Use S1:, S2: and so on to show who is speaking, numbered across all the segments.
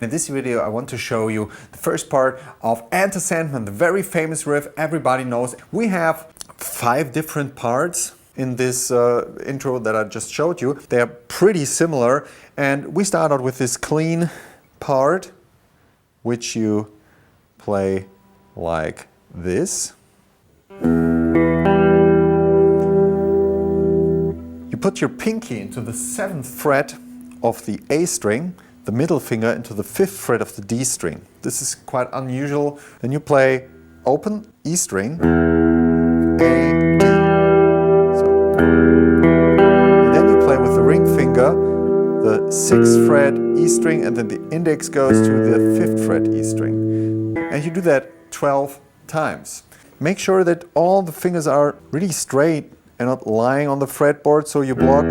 S1: In this video I want to show you the first part of Enter Sandman, the very famous riff everybody knows. We have 5 different parts in this intro that I just showed you. They are pretty similar, and we start out with this clean part, which you play like this. You put your pinky into the 7th fret of the A string, the middle finger into the 5th fret of the D string. This is quite unusual. Then you play open E string, A, D. And then you play with the ring finger the 6th fret E string, and then the index goes to the 5th fret E string. And you do that 12 times. Make sure that all the fingers are really straight and not lying on the fretboard, so you block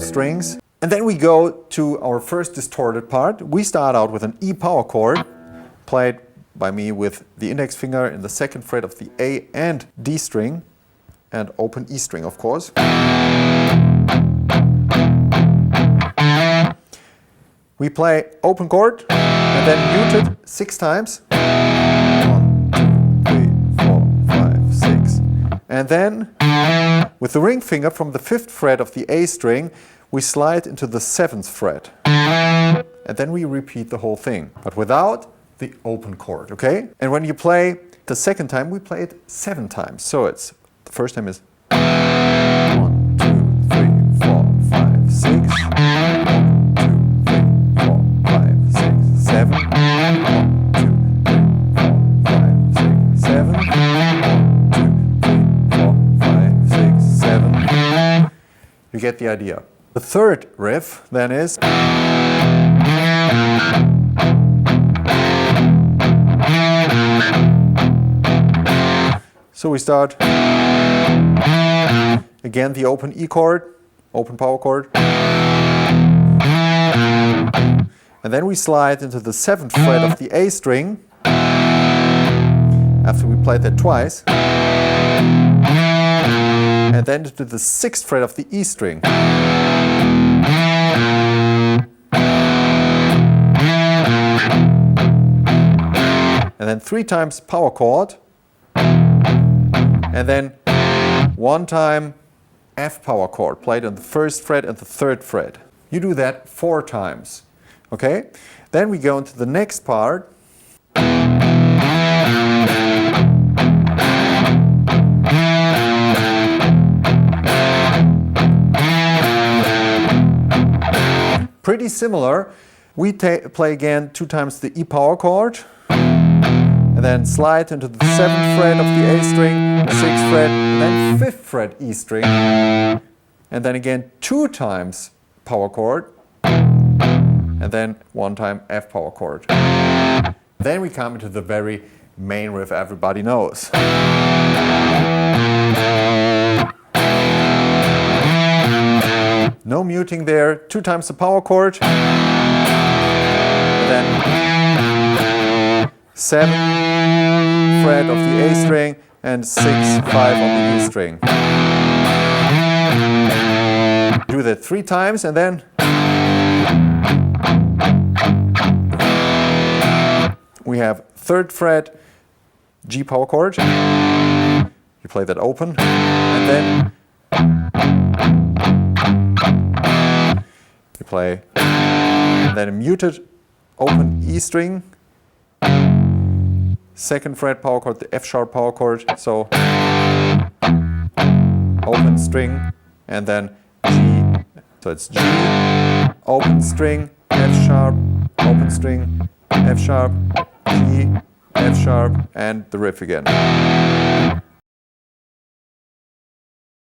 S1: strings. And then we go to our first distorted part. We start out with an E power chord, played by me with the index finger in the 2nd fret of the A and D string, and open E string, of course. We play open chord and then muted 6 times. 1, 2, 3, 4, 5, 6. And then with the ring finger from the 5th fret of the A string, we slide into the 7th fret. And then we repeat the whole thing, but without the open chord, okay? And when you play the second time, we play it 7 times. So it's, the first time is 1, 2, 3, 4, 5, 6. 1, 2, 3, 4, 5, 6, 7. 1, 2, 3, 4, 5, 6, 7. 1, 2, 3, 4, 5, 6, 7. You get the idea. The third riff then is so we start again the open E chord, open power chord, and then we slide into the 7th fret of the A string after we played that twice, and then to the 6th fret of the E string. And then 3 times power chord, and then 1 time F power chord played on the 1st fret and the 3rd fret. You do that 4 times, okay? Then we go into the next part. Pretty similar. We play again 2 times the E power chord, and then slide into the 7th fret of the A string, 6th fret, and then 5th fret E string, and then again 2 times power chord, and then 1 time F power chord. Then we come into the very main riff everybody knows. No muting there, 2 times the power chord, and then 7th fret of the A string and 6, 5 on the E string. Do that 3 times, and then we have 3rd fret G power chord. You play that open, and then you play, and then a muted open E string, 2nd fret power chord, the F sharp power chord, so open string, and then G, so it's G, open string, F sharp, open string, F sharp, G, F sharp, and the riff again.